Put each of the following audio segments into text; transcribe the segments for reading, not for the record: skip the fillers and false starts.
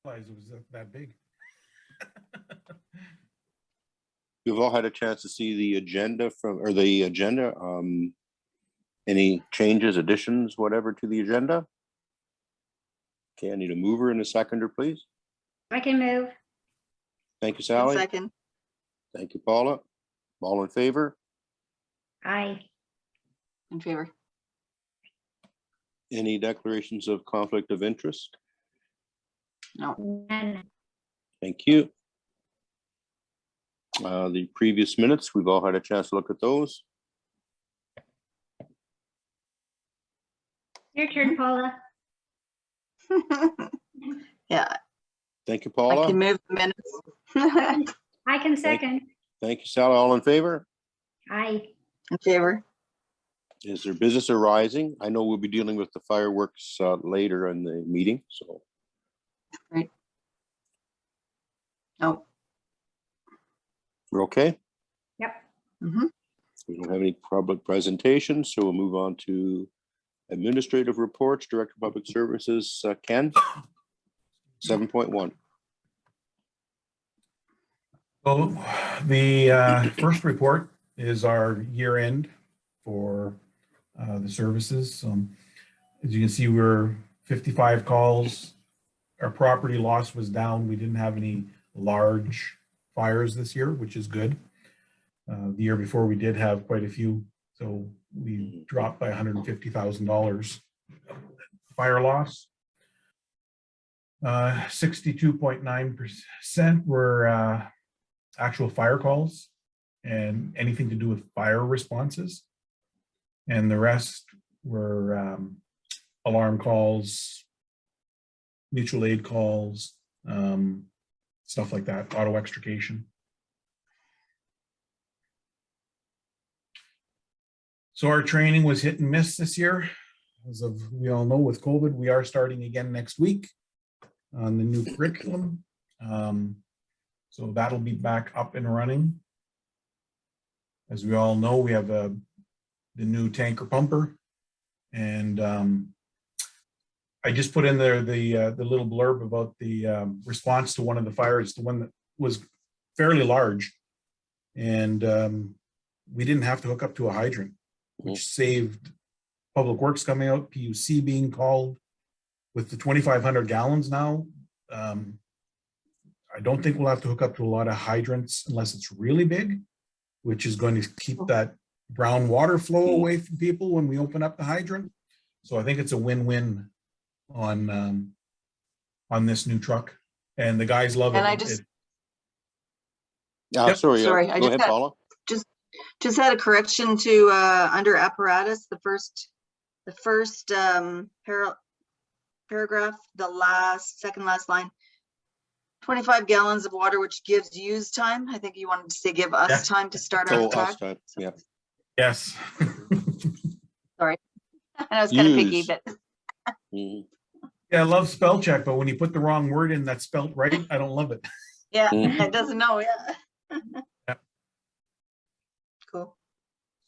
realize it was that big. You've all had a chance to see the agenda any changes, additions, whatever to the agenda? Okay, I need a mover and a seconder, please. I can move. Thank you, Sally. Second. Thank you, Paula. All in favor? Aye. In favor. Any declarations of conflict of interest? No. None. Thank you. The previous minutes, we've all had a chance to look at those. Your turn, Paula. Yeah, Thank you, I Paula. can move the minutes. I can second. Thank you, Sally. All in favor? Aye. In favor. Is there business arising? I know we'll be dealing with the fireworks later in the meeting, so. No. We're okay? Yep. Mhm. We don't have any public presentations, so we'll move on to administrative reports. Director of Public Services, Ken. 7.1. So the first report is our year end for the services. As you can see, we're 55 calls. Our property loss was down. We didn't have any large fires this year, which is good. The year before we did have quite a few, so we dropped by $150,000 fire loss. 62.9% were actual fire calls and anything to do with fire responses. And the rest were alarm calls, mutual aid calls, stuff like that, auto extrication. So our training was hit and miss this year. As we all know, with COVID, we are starting again next week on the new curriculum. So that'll be back up and running. As we all know, we have the new tanker pumper, and I just put in there the little blurb about the response to one of the fires, the one that was fairly large, and we didn't have to hook up to a hydrant, which saved Public Works coming out, PUC being called. With the 2,500 gallons now, I don't think we'll have to hook up to a lot of hydrants unless it's really big, which is going to keep that brown water flow away from people when we open up the hydrant. So I think it's a win-win on this new truck, and the guys love it. And I Yep. Sorry, I go ahead, Paula. just had a correction to under apparatus, the first paragraph, the second last line. 25 gallons of water, which gives used time. I think you wanted to say give us time to start our attack. Yeah. Yes. Sorry, I know it's kind of picky, but Yeah, I love spell check, but when you put the wrong word in that's spelled right, I don't love it. yeah, it doesn't know. Yeah. Yep. Cool.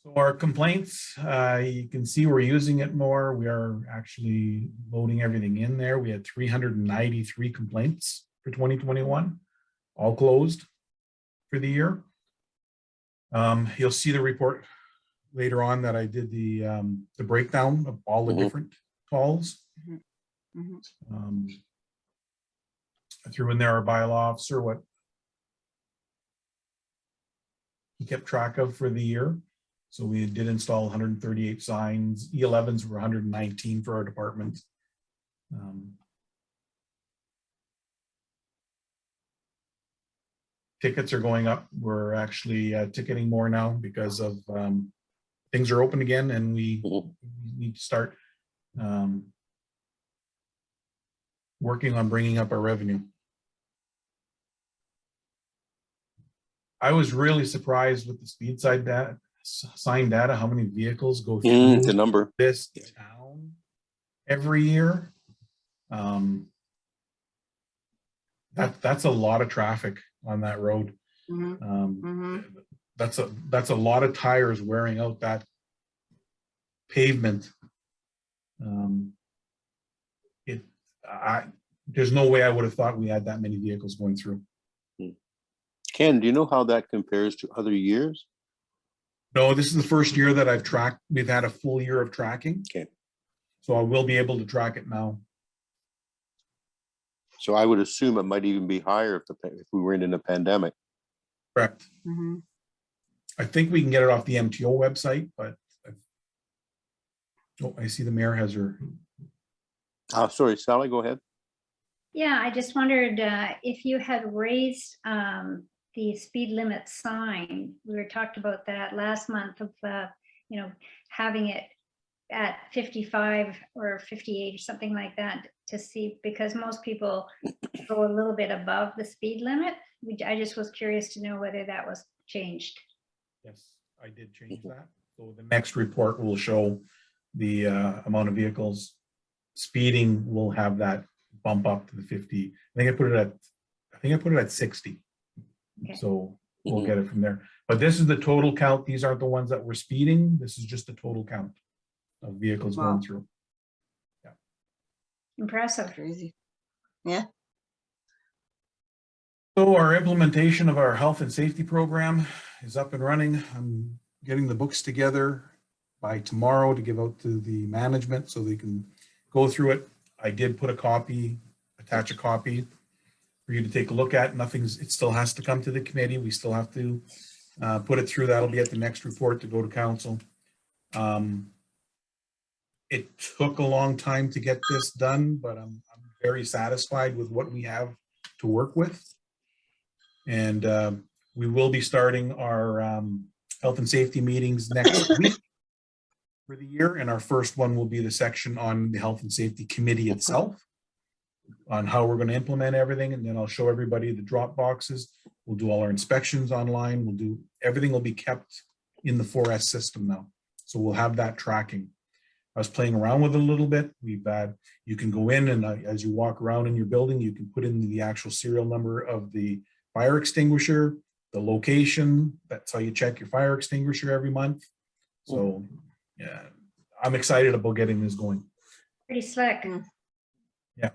So our complaints, you can see we're using it more. We are actually loading everything in there. We had 393 complaints for 2021, all closed for the year. You'll see the report later on that I did the breakdown of all the different calls. I threw in there our bylaw officer, what he kept track of for the year. So we did install 138 signs. E11s were 119 for our department. Tickets are going up. We're actually ticketing more now because of things are open again, and we need to start working on bringing up our revenue. I was really surprised with the speed sign data, how many vehicles go through the number this town every year. That's a lot of traffic on that road. That's a lot of tires wearing out that pavement. there's no way I would have thought we had that many vehicles going through. Ken, do you know how that compares to other years? No, this is the first year that I've tracked, we've had a full year of tracking. Okay. So I will be able to track it now. So I would assume it might even be higher if we were in a pandemic. Correct. Mhm. I think we can get it off the MTO website, but oh, I see the mayor has her. Sorry, Sally, go ahead. Yeah, I just wondered if you had raised the speed limit sign. We were talked about that last month of, having it at 55 or 58 or something like that to see, because most people go a little bit above the speed limit. I just was curious to know whether that was changed. Yes, I did change that. So the next report will show the amount of vehicles speeding. Will have that bump up to the 50. I think I put it at 60. Okay. So we'll Mhm. get it from there. But this is the total count. These aren't the ones that were speeding. This is just the total count of vehicles Wow. going through. Impressive. Crazy. So our implementation of our health and safety program is up and running. I'm getting the books together by tomorrow to give out to the management so they can go through it. I did put attach a copy for you to take a look at. It still has to come to the committee. We still have to put it through. That'll be at the next report to go to council. It took a long time to get this done, but I'm very satisfied with what we have to work with. And we will be starting our health and safety meetings next week for the year. And our first one will be the section on the health and safety committee itself, on how we're going to implement everything. And then I'll show everybody the drop boxes. We'll do all our inspections online. Everything will be kept in the 4S system now. So we'll have that tracking. I was playing around with it a little bit. You can go in and as you walk around in your building, you can put in the actual serial number of the fire extinguisher, the location. That's how you check your fire extinguisher every month. So yeah, I'm excited about getting this going. Pretty slick. Yeah.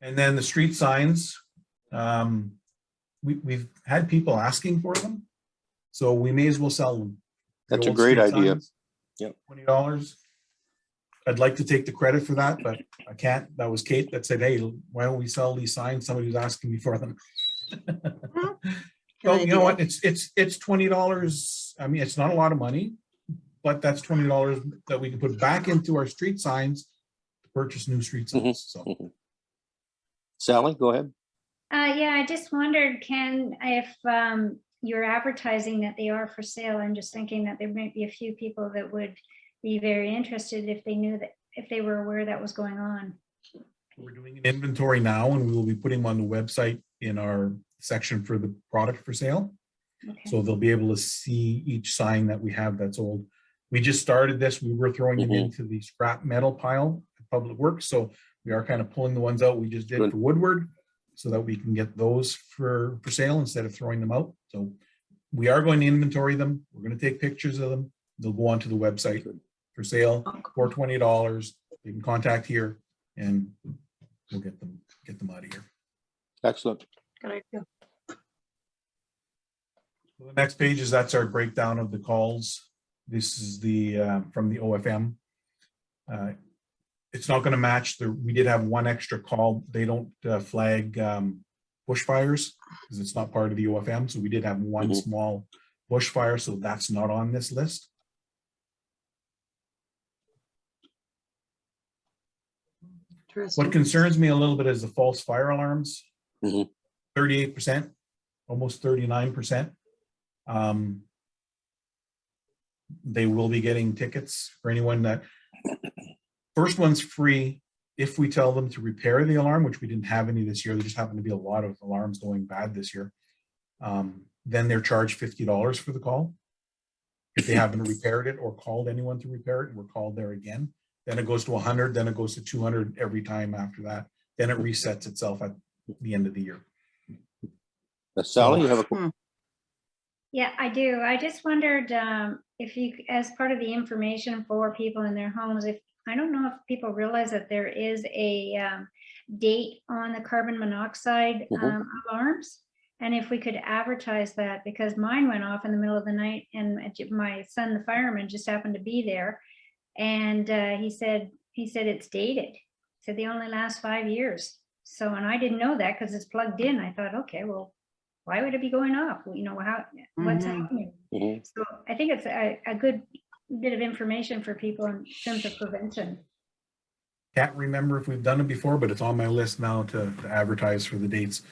And then the street signs, we've had people asking for them, so we may as well sell them. That's The a old great street idea. signs, Yep. $20. I'd like to take the credit for that, but I can't. That was Kate that said, hey, why don't we sell these signs? Somebody was asking me for them. So you know what? It's $20. I mean, it's not a lot of money, but that's $20 that we can put back into our street signs to purchase new street signs. So Sally, go ahead. Yeah, I just wondered, Ken, if you're advertising that they are for sale. I'm just thinking that there might be a few people that would be very interested if they knew that, if they were aware that was going on. we're doing an inventory now, and we will be putting them on the website in our section for the product for sale. Okay. So they'll be able to see each sign that we have that's old. We just started this. We were throwing them into the scrap metal pile at Public Works. So we are kind of pulling the ones out we just did Good. for Woodward so that we can get those for sale instead of throwing them out. So we are going to inventory them. We're going to take pictures of them. They'll go onto the website for sale for $20. You can contact here and we'll get them out of here. Excellent. Good idea. The next page that's our breakdown of the calls. This is the from the OFM. It's not going to match we did have one extra call. They don't flag bushfires because it's not part of the OFM. So we did have one small bushfire. So that's not on this list. What concerns me a little bit is the false fire alarms. 38%, almost 39%. They will be getting tickets for anyone that first one's free if we tell them to repair the alarm, which we didn't have any this year. There just happened to be a lot of alarms going bad this year. Then they're charged $50 for the call. If they haven't repaired it or called anyone to repair it, and we're called there again, then it goes to 100, then it goes to 200 every time after that. Then it resets itself at the end of the year. Sally, you have a Yeah, I do. I just wondered if you, as part of the information for people in their homes, if I don't know if people realize that there is a date on the carbon monoxide alarms. And if we could advertise that, because mine went off in the middle of the night and my son, the fireman, just happened to be there. And he said it's dated. He said they only last 5 years. So, and I didn't know that because it's plugged in. I thought, okay, well, why would it be going off? You know, what's happening? Mhm. So I think it's a good bit of information for people in terms of prevention. Can't remember if we've done it before, but it's on my list now to advertise for the dates.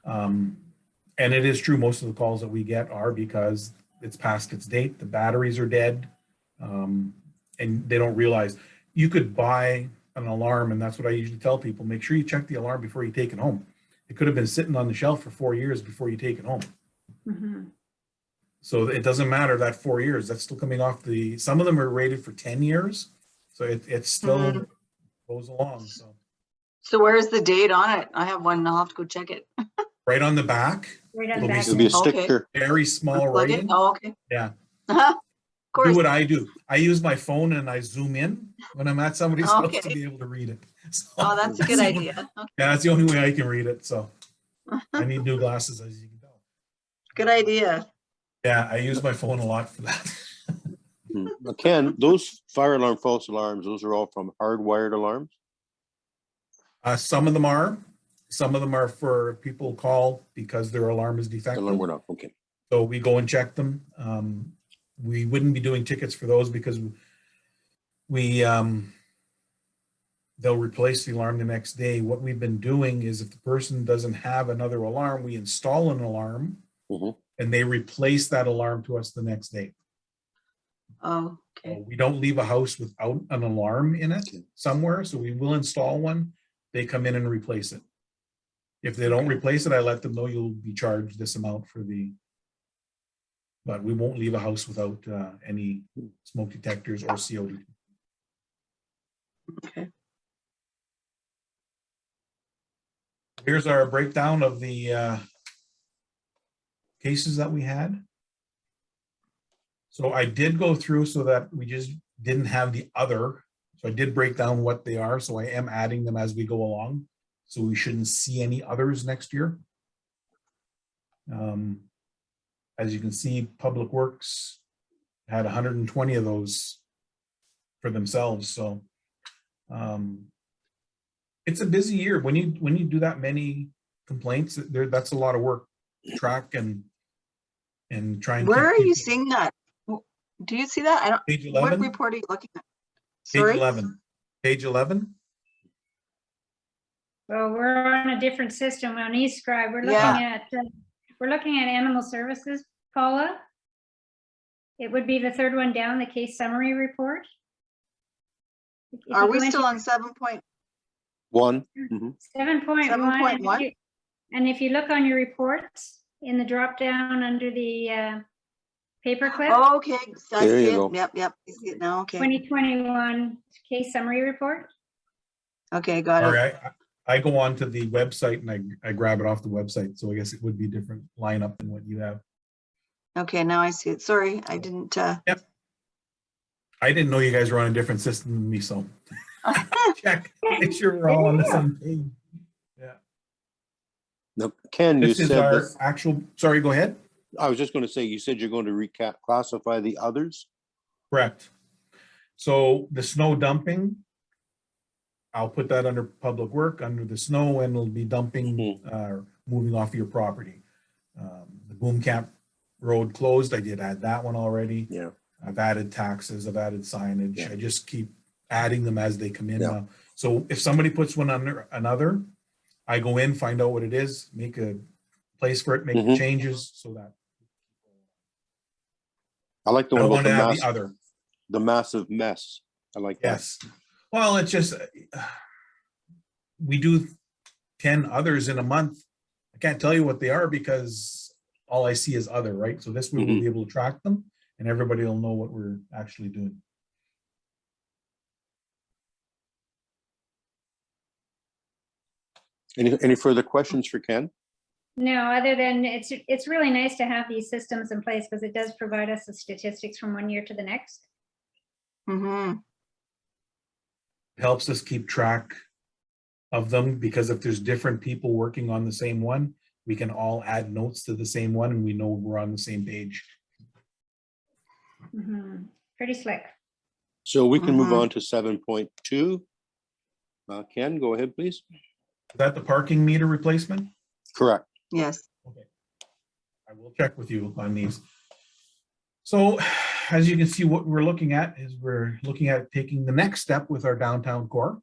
And it is true, most of the calls that we get are because it's past its date, the batteries are dead. And they don't realize you could buy an alarm, and that's what I usually tell people, make sure you check the alarm before you take it home. It could have been sitting on the shelf for 4 years before you take it home. Mhm. So it doesn't matter that 4 years, that's still coming off some of them are rated for 10 years. So it still goes along, so. So where's the date on it? I have one. I'll have to go check it. Right on the back, Right on It'll the be back. It'll be a end. Okay. sticker. very small Unplug it? writing. Oh, okay. Yeah. Of Do course. what I do. I use my phone and I zoom in when I'm at somebody's house to Okay. be able to read it. So Oh, that's a good the- idea. Okay. Yeah, that's the only way I can read it, so. I need new glasses, as you can tell. Good idea. Yeah, I use my phone a lot for that. Ken, those fire alarm, false alarms, those are all from hardwired alarms? Some of them are for people call because their alarm is defective. Alarm went off, okay. So we go and check them. We wouldn't be doing tickets for those because they'll replace the alarm the next day. What we've been doing is if the person doesn't have another alarm, we install an alarm and they replace that alarm to us the next day. Oh, So okay. we don't leave a house without an alarm in it Okay. somewhere, so we will install one. They come in and replace it. If they don't Okay. replace it, I let them know you'll be charged this amount but we won't leave a house without any smoke detectors or COD. Okay. Here's our breakdown of the cases that we had. So I did go through so that we just didn't have the other. So I did break down what they are. So I am adding them as we go along. So we shouldn't see any others next year. As you can see, Public Works had 120 of those for themselves. So it's a busy year. When you do that many complaints, that's a lot of work to track and try and Where keep are you people- seeing that? Do you see that? I don't, Page what 11. report are you looking at? Page Sorry? 11. Page 11. Well, we're on a different system on eScribe. We're looking at animal services, Paula. It would be the third one down, the case summary report. If Are you we go into still on 7.1? 7.1? 7.1? And if you look on your reports in the drop down under the paperclip, Oh, okay. So I There see you it. go. Yep, yep. I see it now. Okay. 2021 case summary report. Okay, got All it. right. I go on to the website and I grab it off the website. So I guess it would be a different lineup than what you have. Okay, now I see it. Sorry, I didn't. I didn't know you guys were on a different system than me, so check, make sure we're all on the same page. Yeah. Now, Ken, you This is said our that, actual, sorry, go ahead. I was just going to say, you said you're going to classify the others? Correct. So the snow dumping, I'll put that under public work, under the snow, and it'll be dumping, moving off your property. The boom camp road closed, I did add that one already. Yeah. I've added taxes, I've added signage. Yeah. I just keep adding them as they come in Yeah. now. So if somebody puts one under another, I go in, find out what it is, make a place for it, make the changes so that I like the I one don't about want to have the other. the massive mess. I like that. Yes. Well, it's just, we do 10 others in a month. I can't tell you what they are because all I see is other, right? So this way we'll be able to track them and everybody will know what we're actually doing. Any further questions for Ken? No, other than it's really nice to have these systems in place because it does provide us the statistics from one year to the next. Mm-hmm. helps us keep track of them, because if there's different people working on the same one, we can all add notes to the same one and we know we're on the same page. Mhm. Pretty slick. So we can move Mhm. on to 7.2. Ken, go ahead, please. Is that the parking meter replacement? Correct. Yes. Okay. I will check with you on these. So as you can see, what we're looking at is we're looking at taking the next step with our downtown core.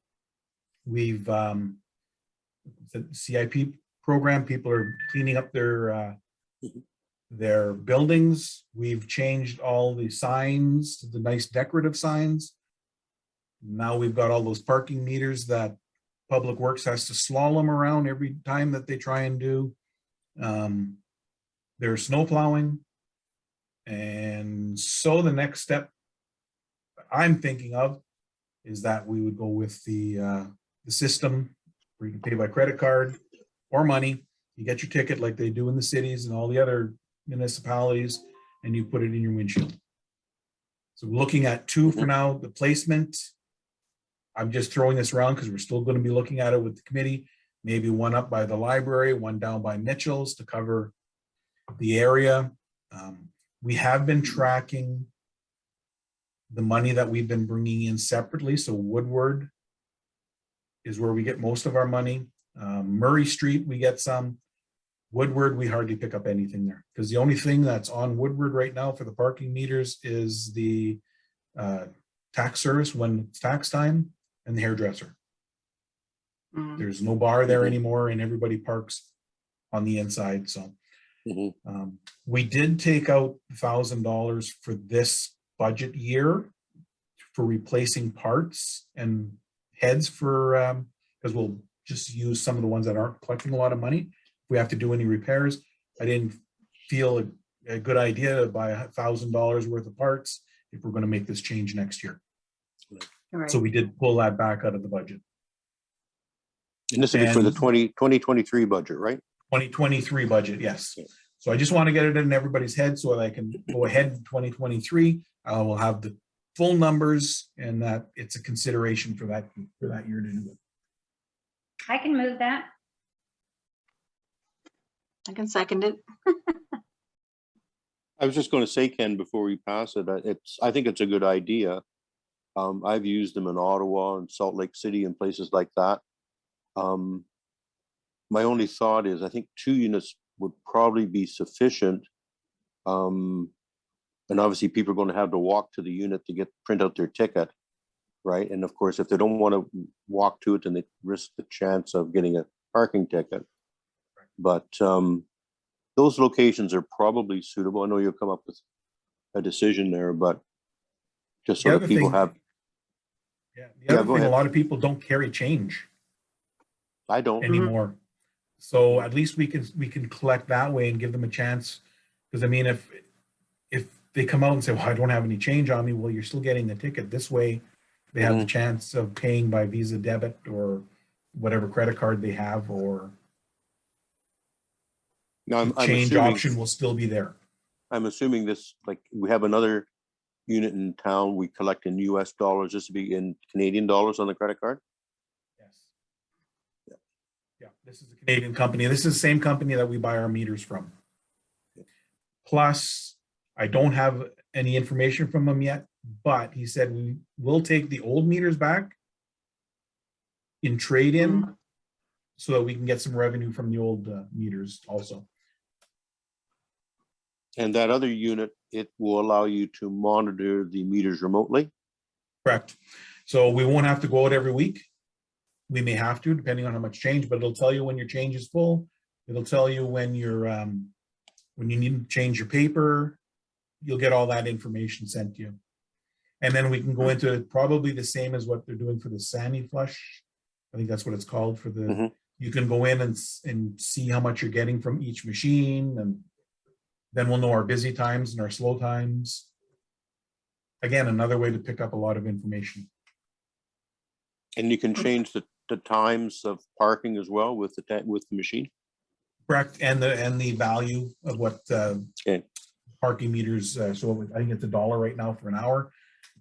We've the CIP program, people are cleaning up their buildings. We've changed all the signs to the nice decorative signs. Now we've got all those parking meters that Public Works has to slalom around every time that they try and do their snow plowing. And so the next step I'm thinking of is that we would go with the system where you can pay by credit card or money. You get your ticket like they do in the cities and all the other municipalities, and you put it in your windshield. So we're looking at two for now. The placement, I'm just throwing this around because we're still going to be looking at it with the committee. Maybe one up by the library, one down by Mitchell's to cover the area. We have been tracking the money that we've been bringing in separately. So Woodward is where we get most of our money. Murray Street, we get some. Woodward, we hardly pick up anything there because the only thing that's on Woodward right now for the parking meters is the tax service when it's tax time and the hairdresser. Mhm. There's no bar there Mhm. anymore and everybody parks on the inside. So Mhm. we did take out $1,000 for this budget year for replacing parts and heads for, because we'll just use some of the ones that aren't collecting a lot of money. If we have to do any repairs, I didn't feel a good idea to buy $1,000 worth of parts if we're going to make this change next year. Right. So we did pull that back out of the budget. And this would be for the And- 2023 budget, right? 2023 budget, yes. Yeah. So I just want to get it in everybody's head so that I can go ahead in 2023. I will have the full numbers and that it's a consideration for that year to do it. I can move that. I can second it. I was just going to say, Ken, before we pass it, I think it's a good idea. I've used them in Ottawa and Salt Lake City and places like that. My only thought is I think 2 units would probably be sufficient. And obviously people are going to have to walk to the unit to print out their ticket, right? And of course, if they don't want to walk to it, then they risk the chance of getting a parking ticket. But those locations are probably suitable. I know you'll come up with a decision there, but just so The that other people thing- have, The other go thing, a ahead. lot of people don't carry change I don't. anymore. So at least we can collect that way and give them a chance. Because I mean, if they come out and say, well, I don't have any change on me, well, you're still getting the ticket. This way they have the chance of paying by Visa debit or whatever credit card they have, or No, the change option will still be there. I'm assuming this, like, we have another unit in town, we collect in US dollars, this would be in Canadian dollars on the credit card? Yes. Yeah, this is a Canadian company. This is the same company that we buy our meters from. Plus, I don't have any information from him yet, but he said we will take the old meters back in trade-in so that we can get some revenue from the old meters also. And that other unit, it will allow you to monitor the meters remotely? Correct. So we won't have to go out every week. We may have to, depending on how much change, but it'll tell you when your change is full. It'll tell you when when you need to change your paper. You'll get all that information sent to you. And then we can go into it probably the same as what they're doing for the Sandy Flush. I think that's what it's called for the, you can go in and see how much you're getting from each machine, and then we'll know our busy times and our slow times. Again, another way to pick up a lot of information. And you can change the times of parking as well with the machine? Correct, and the value of what Okay. parking meters, so I think it's $1 right now for an hour.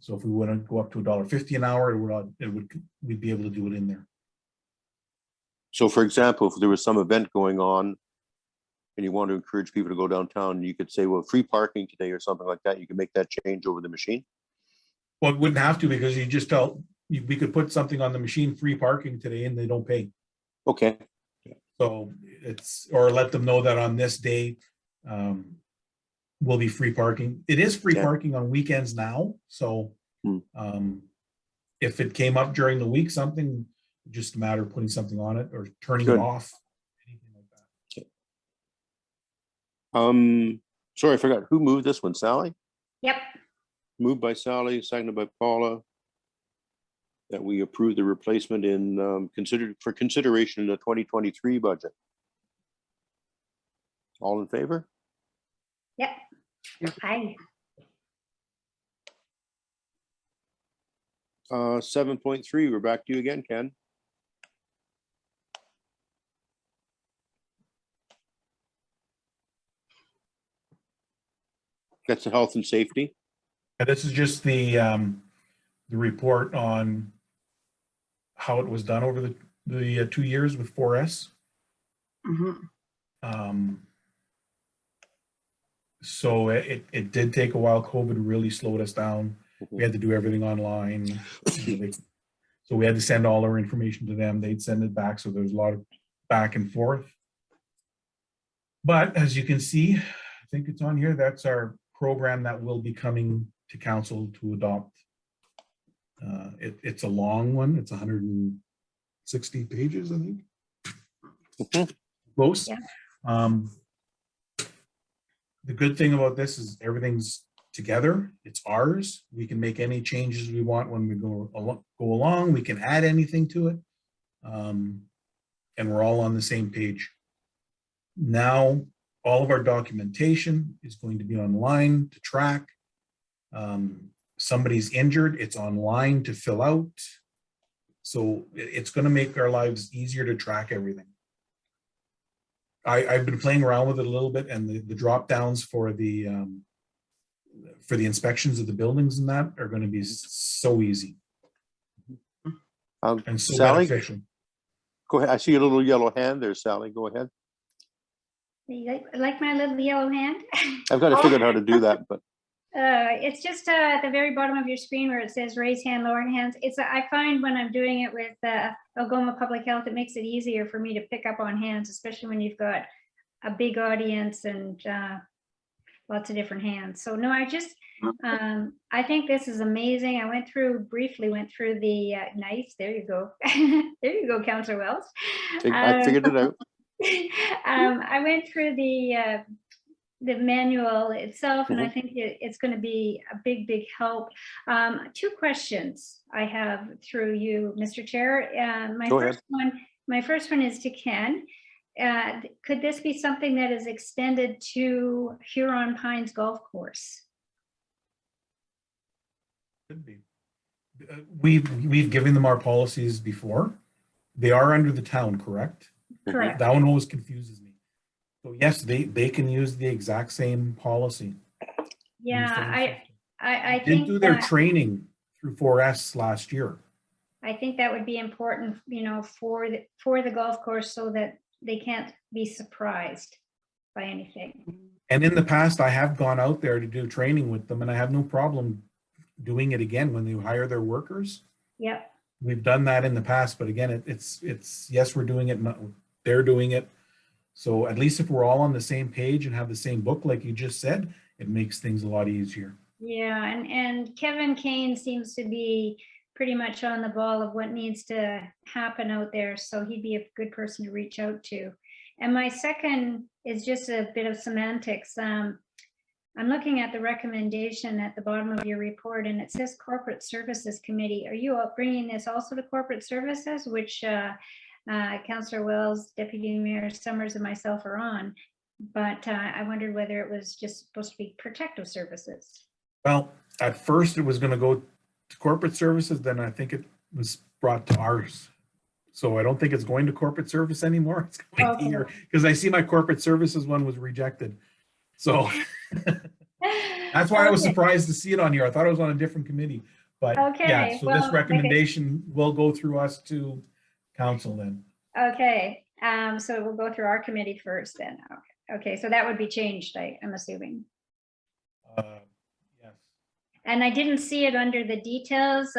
So if we want to go up to $1.50 an hour, we'd be able to do it in there. So for example, if there was some event going on and you want to encourage people to go downtown, you could say, well, free parking today or something like that. You can make that change over the machine. Well, it wouldn't have to, because you just we could put something on the machine, free parking today, and they don't pay. Okay. So or let them know that on this day will be free parking. It is free Yeah. parking on weekends now. So Hmm. if it came up during the week, something, just a matter of putting something on it or turning Good. it off. Anything like that. Sorry, I forgot. Who moved this one? Sally? Yep. Moved by Sally, seconded by Paula. That we approve the replacement in for consideration in the 2023 budget. All in favor? Yep. Hi. 7.3, we're back to you again, Ken. That's the health and safety. And this is just the report on how it was done over the 2 years with 4S. Mhm. So it did take a while. COVID really slowed us down. We had to do everything online. So we had to send all our information to them. They'd send it back. So there's a lot of back and forth. But as you can see, I think it's on here. That's our program that will be coming to council to adopt. It's a long one. It's 160 pages, I think. Mhm. Close. Yeah. The good thing about this is everything's together. It's ours. We can make any changes we want when we go along. We can add anything to it. And we're all on the same page. Now, all of our documentation is going to be online to track. Somebody's injured, it's online to fill out. So it's going to make our lives easier to track everything. I've been playing around with it a little bit, and the drop downs for the inspections of the buildings and that are going to be so easy and so Sally, beneficial. go ahead. I see a little yellow hand there, Sally. Go ahead. You like my little yellow hand? I've got to figure out how to do that, but It's just at the very bottom of your screen where it says raise hand, lower hands. I find when I'm doing it with Algoma Public Health, it makes it easier for me to pick up on hands, especially when you've got a big audience and lots of different hands. So no, I think this is amazing. I briefly went through the nice, there you go. There you go, Councillor Wells. I figured it out. I went through the manual itself, and I think it's going to be a big, big help. 2 questions I have through you, Mr. Chair. My first one is to Ken. Could this be something that is extended to Huron Pines Golf Course? Could be. We've given them our policies before. They are under the town, correct? Correct. That one always confuses me. So yes, they can use the exact same policy. Yeah, I They think did do their that, training through 4S last year. I think that would be important, for the golf course, so that they can't be surprised by anything. And in the past, I have gone out there to do training with them, and I have no problem doing it again when they hire their workers. Yep. We've done that in the past, but again, it's yes, we're doing it, they're doing it. So at least if we're all on the same page and have the same book, like you just said, it makes things a lot easier. Yeah, and Kevin Kane seems to be pretty much on the ball of what needs to happen out there, so he'd be a good person to reach out to. And my second is just a bit of semantics. I'm looking at the recommendation at the bottom of your report, and it says Corporate Services Committee. Are you bringing this also to Corporate Services, which Councillor Wells, Deputy Mayor Summers, and myself are on? But I wondered whether it was just supposed to be Protective Services. Well, at first it was going to go to Corporate Services, then I think it was brought to ours. So I don't think it's going to Corporate Service anymore. It's going here because I see my Corporate Services one was rejected. So That's why I was Okay. surprised to see it on here. I thought it was on a different committee. But yeah, Okay, so this well, okay. recommendation will go through us to council then. Okay, so we'll go through our committee first then. Okay, so that would be changed, I'm assuming. Yes. And I didn't see it under the details.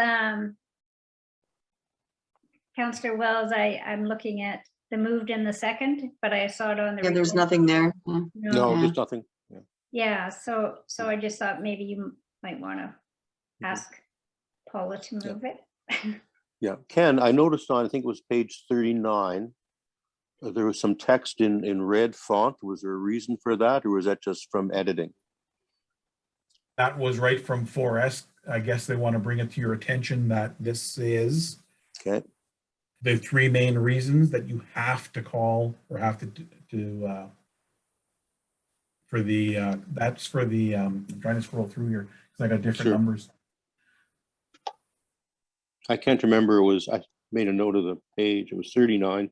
Counselor Wells, I'm looking at the moved in the second, but I saw it on the. Yeah, there's report. nothing there. Yeah. No, Yeah. there's nothing. Yeah. Yeah, so I just thought maybe you might want to Mm-hmm. ask Paula to move it. Yeah, Ken, I noticed on, I think it was page 39, there was some text in red font. Was there a reason for that, or was that just from editing? That was right from 4S. I guess they want to bring it to your attention that this is Okay, the three main reasons that you have to call or have to for the that's for the I'm trying to scroll through here because I got different Sure. numbers. I can't remember. It was, I made a note of the page. It was 39.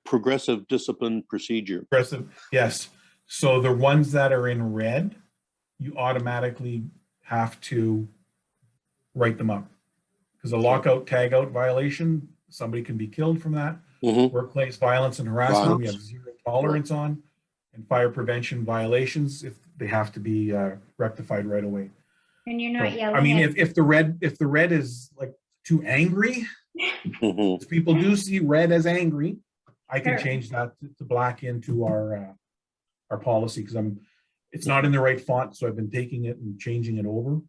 Progressive discipline procedure. Progressive, yes. So the ones that are in red, you automatically have to write them up. Because a lockout, tagout violation, somebody can be killed from that. Mhm. Workplace violence and harassment, we have Violence. zero tolerance on. And fire prevention violations, if they have to be rectified right away. And you're So, not yelling. I mean, at- if the red is like too angry, Mhm. if people do see red as angry, I can Sure. change that to black into our policy because it's not in the right font, so I've been taking it and changing it over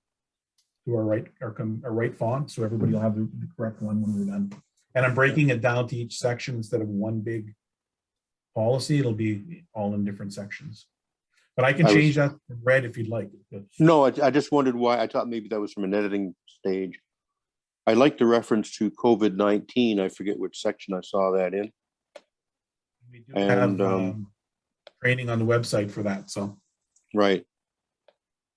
to our right font, so everybody will have the correct one when we're done. And I'm breaking it down to each section instead of one big policy. It'll be all in different sections. But I can I was- change that to red if you'd like. No, I just wondered why. I thought maybe that was from an editing stage. I like the reference to COVID-19. I forget which section I saw that in. We do have And, training on the website for that, so. Right.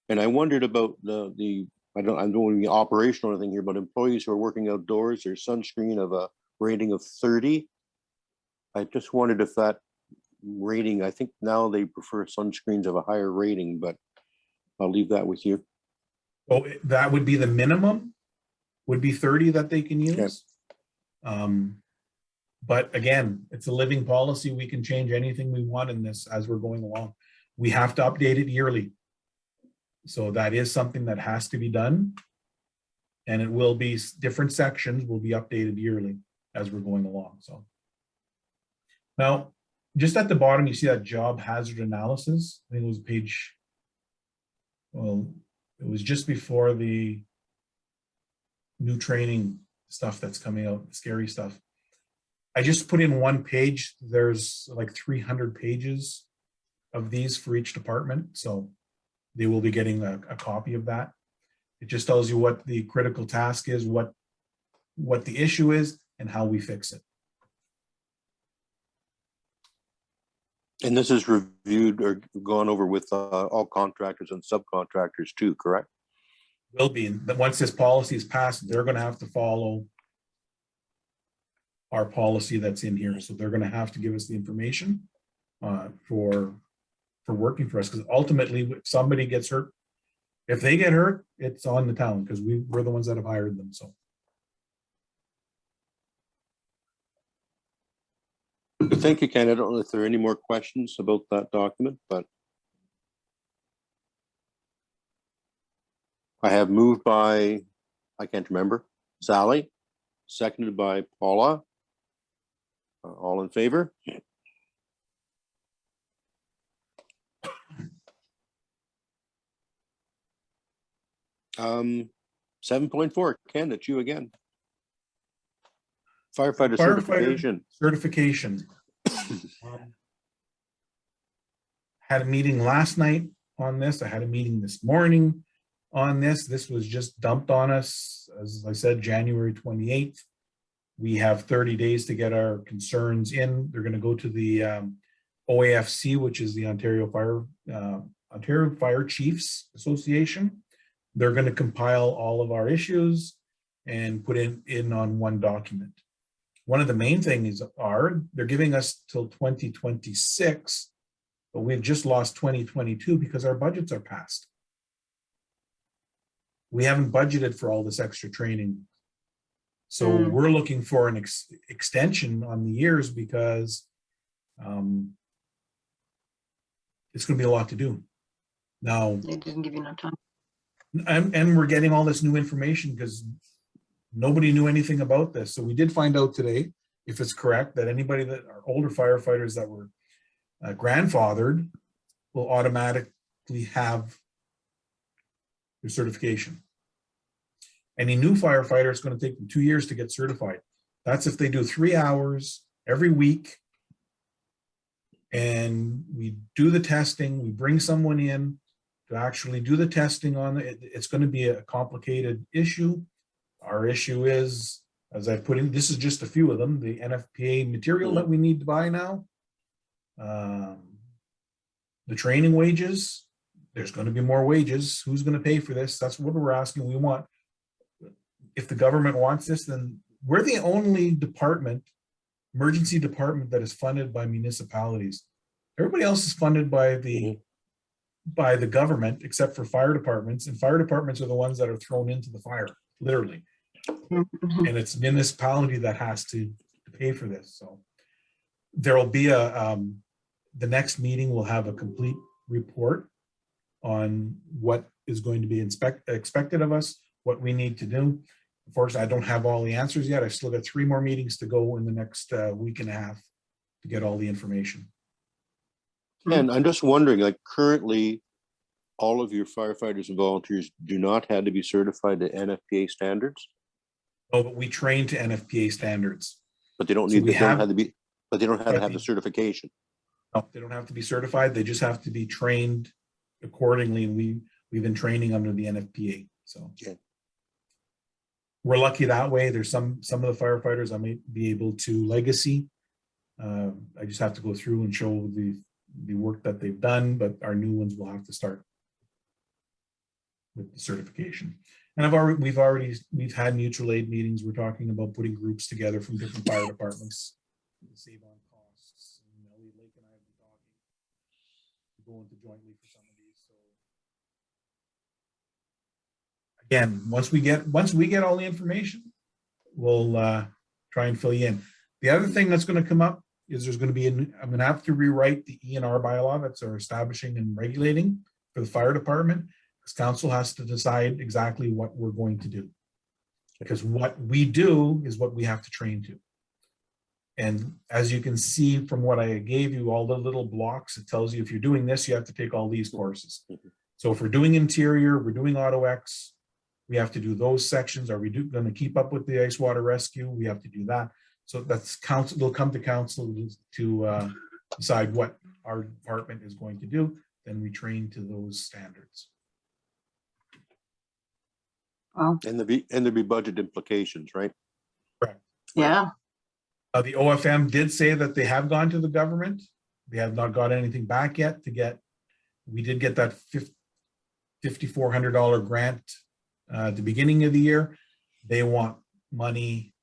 And I wondered about I don't want to be operational or anything here, but employees who are working outdoors, there's sunscreen of a rating of 30. I just wondered if that rating, I think now they prefer sunscreens of a higher rating, but I'll leave that with you. Oh, that would be the minimum, would be 30 that they can use. But again, it's a living policy. We can change anything we want in this as we're going along. We have to update it yearly. So that is something that has to be done. And it will be, different sections will be updated yearly as we're going along, so. Now, just at the bottom, you see that job hazard analysis. I think it was page, well, it was just before the new training stuff that's coming out, scary stuff. I just put in one page. There's like 300 pages of these for each department. So they will be getting a copy of that. It just tells you what the critical task is, what the issue is, and how we fix it. And this is reviewed or gone over with all contractors and subcontractors too, correct? Will be. But once this policy is passed, they're going to have to follow our policy that's in here. So they're going to have to give us the information for working for us. Because ultimately, if somebody gets hurt, if they get hurt, it's on the town because we're the ones that have hired them. So. Thank you, Ken. I don't know if there are any more questions about that document, but I have moved by, I can't remember, Sally, seconded by Paula. All in favor? Um, 7.4, Ken, it's you again. Firefighter certification. Certification. Had a meeting last night on this. I had a meeting this morning on this. This was just dumped on us, as I said, January 28th. We have 30 days to get our concerns in. They're going to go to the OAFC, which is the Ontario Fire Chiefs Association. They're going to compile all of our issues and put in on one document. one of the main things are they're giving us till 2026, but we've just lost 2022 because our budgets are passed. We haven't budgeted for all this extra training. So we're looking for an extension on the years because it's going to be a lot to do. Now, They didn't give you enough time. and we're getting all this new information because nobody knew anything about this. So we did find out today, if it's correct, that anybody that are older firefighters that were grandfathered will automatically have their certification. Any new firefighter, it's going to take them 2 years to get certified. That's if they do 3 hours every week. And we do the testing, we bring someone in to actually do the testing on it. It's going to be a complicated issue. Our issue is, as I put in, this is just a few of them, the NFPA material that we need to buy now. The training wages, there's going to be more wages. Who's going to pay for this? That's what we're asking. We want, if the government wants this, then we're the only department, emergency department, that is funded by municipalities. Everybody else is funded by the government, except for fire departments, and fire departments are the ones that are thrown into the fire, literally. And it's municipality that has to pay for this. So there'll be the next meeting will have a complete report on what is going to be expected of us, what we need to do. Unfortunately, I don't have all the answers yet. I still got 3 more meetings to go in the next week and a half to get all the information. And I'm just wondering, like currently, all of your firefighters and volunteers do not have to be certified to NFPA standards, Oh, but we train to NFPA standards. but they don't So need, we they don't have- have to be, but they don't have to But have the the- certification. No, they don't have to be certified. They just have to be trained accordingly. And we've been training under the NFPA. So Okay. we're lucky that way. There's some of the firefighters I may be able to legacy. I just have to go through and show the work that they've done, but our new ones will have to start with the certification. And we've had mutual aid meetings. We're talking about putting groups together from different fire departments to save on costs. And, Lake and I have been talking, going to jointly for some of these. So again, once we get all the information, we'll try and fill you in. The other thing that's going to come up is there's going to be I'm going to have to rewrite the ENR bylaw that's establishing and regulating for the fire department, because council has to decide exactly what we're going to do. Because what we do is what we have to train to. And as you can see from what I gave you, all the little blocks, it tells you if you're doing this, you have to take all these courses. So if we're doing interior, we're doing Auto X, we have to do those sections. Are we going to keep up with the ice water rescue? We have to do that. So that's council, they'll come to council to decide what our department is going to do. Then we train to those standards. Well, And there'd be budget implications, right? yeah. The OFM did say that they have gone to the government. They have not got anything back yet we did get that $5,400 grant at the beginning of the year. They want money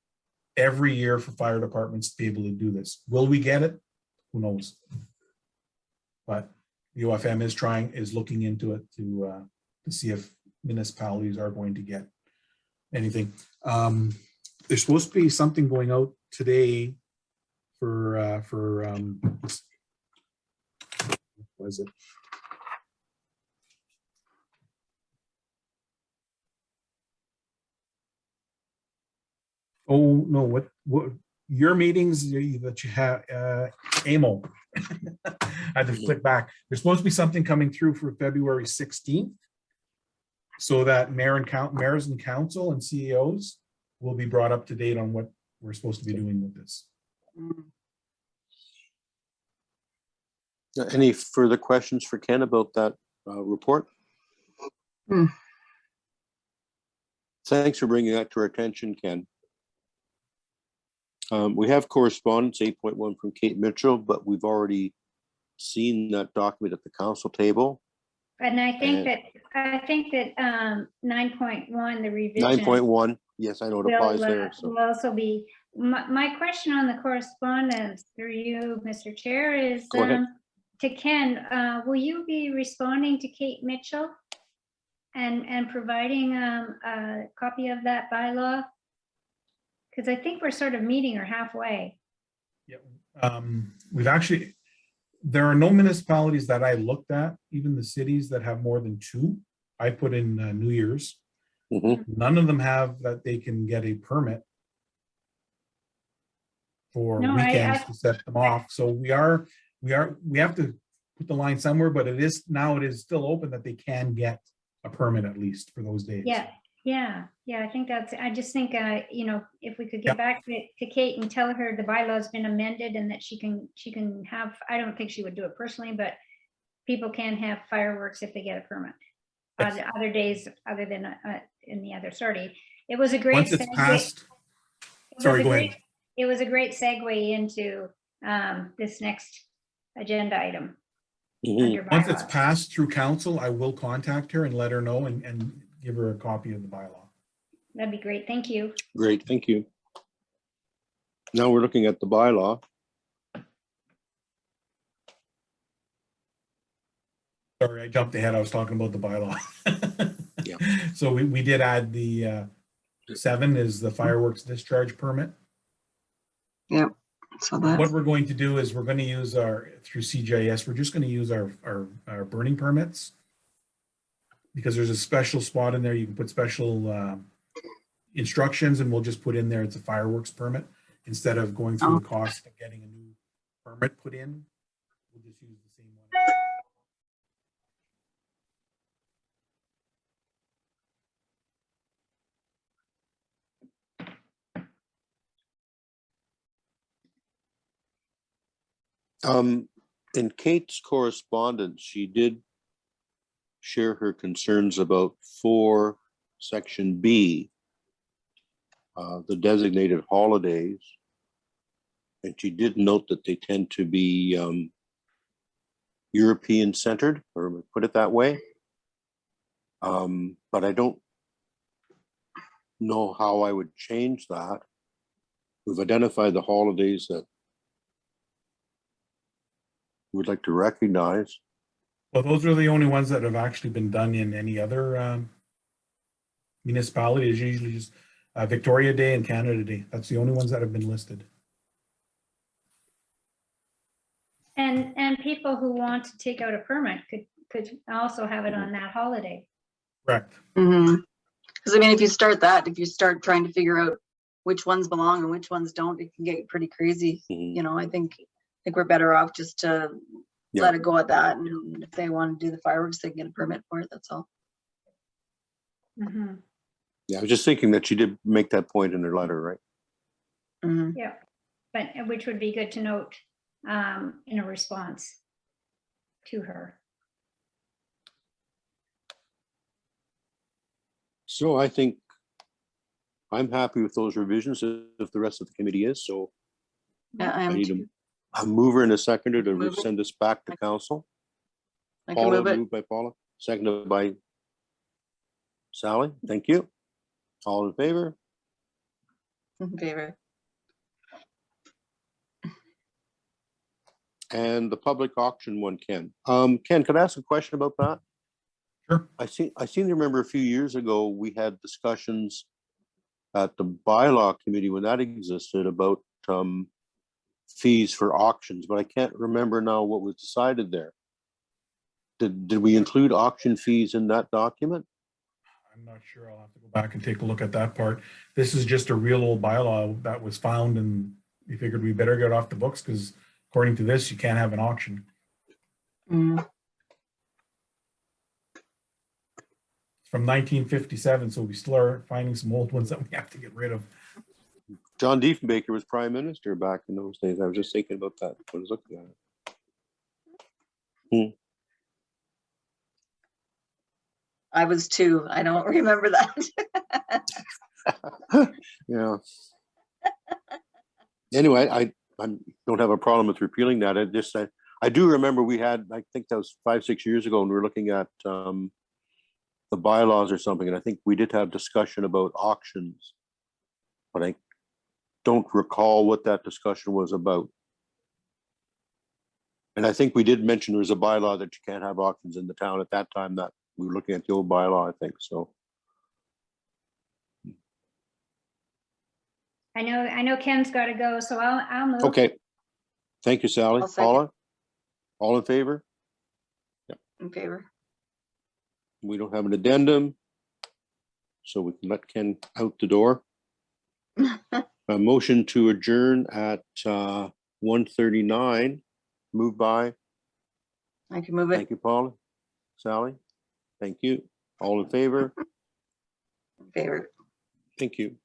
every year for fire departments to be able to do this. Will we get it? Who knows? But the OFM is looking into it to see if municipalities are going to get anything. There's supposed to be something going out today for what is it? Oh, no, what your meetings that you have, AMO. I had to click back. There's supposed to be something coming through for February 16th. So that mayors and council and CEOs will be brought up to date on what we're supposed to be doing with this. Any further questions for Ken about that report? Thanks for bringing that to our attention, Ken. We have correspondence 8.1 from Kate Mitchell, but we've already seen that document at the council table. And I think that 9.1, the revision. 9.1, Yes, I know it will, applies there, so. will also be, my question on the correspondence through you, Mr. Chair, is Go ahead. to Ken, will you be responding to Kate Mitchell and providing a copy of that bylaw? Because I think we're sort of meeting her halfway. Yeah. We've actually, there are no municipalities that I looked at, even the cities that have more than two. I put in New Year's. Mhm. None of them have that they can get a permit for No, weekends to set them off. So we have to put the line somewhere, but it is still open that they can get a permit at least for those days. Yeah, I think I just think, if we could get Yep. back to Kate and tell her the bylaw's been amended and that she can have, I don't think she would do it personally, but people can have fireworks if they get a permit. Yes. Other days, other than in the other, sorry. It was a great Once it's segue. passed, It was sorry, a go great- ahead. It was a great segue into this next agenda item. Mhm. Under Once it's bylaws. passed through council, I will contact her and let her know and give her a copy of the bylaw. That'd be great, thank you. Great, thank you. Now we're looking at the bylaw. Sorry, I jumped ahead. I was talking about the bylaw. Yeah. So we did add the 7 is the fireworks discharge permit. So What that's, we're going to do is we're going to use through CGIS, we're just going to use our burning permits. Because there's a special spot in there, you can put special instructions, and we'll just put in there, it's a fireworks permit. Instead of going through the cost of getting a new permit put in, we'll just use the same one. In Kate's correspondence, she did share her concerns about 4, section B, the designated holidays. And she did note that they tend to be European centered, or put it that way. But I don't know how I would change that. We've identified the holidays that we'd like to recognize. Well, those are the only ones that have actually been done in any other municipality. Is usually just Victoria Day and Canada Day. That's the only ones that have been listed. And people who want to take out a permit could also have it on that holiday. Correct. because I mean, if you start trying to figure out which ones belong and which ones don't, it can get pretty crazy. Mhm. You know, I think we're better off just to Yeah. let it go at that. And if they want to do the fireworks, they can get a permit for it. That's all. Mhm. Yeah, I was just thinking that she did make that point in her letter, right? Mhm. Yeah, but which would be good to note in a response to her. So I think I'm happy with those revisions if the rest of the committee is, so Yeah, I I am need too. a mover and a seconder to Move it. send this back to council. I can Paula, move it. moved by Paula, seconded by Sally. Thank you. All in favor? In favor. And the public auction one, Ken. Ken, could I ask a question about that? Sure. I seem to remember a few years ago, we had discussions at the bylaw committee when that existed about fees for auctions, but I can't remember now what was decided there. Did we include auction fees in that document? I'm not sure. I'll have to go back and take a look at that part. This is just a real old bylaw that was found, and we figured we better get off the books because according to this, you can't have an auction. Mm. It's from 1957, so we still are finding some old ones that we have to get rid of. John Diefenbaker was prime minister back in those days. I was just thinking about that when I was looking at it. I was too. I don't remember that. Yeah. Anyway, I don't have a problem with repealing that. I do remember we had, I think that was 5-6 years ago, and we were looking at the bylaws or something, and I think we did have discussion about auctions. but I don't recall what that discussion was about. And I think we did mention there was a bylaw that you can't have auctions in the town at that time, that we were looking at the old bylaw, I think, so. I know Ken's got to go, so I'll move. Okay. Thank you, Sally. I'll second. Paula? All in favor? In favor. We don't have an addendum, so we can let Ken out the door. A motion to adjourn at 1:39, moved by, I can move it. thank you, Paula. Sally? Thank you. All in favor? In favor. Thank you.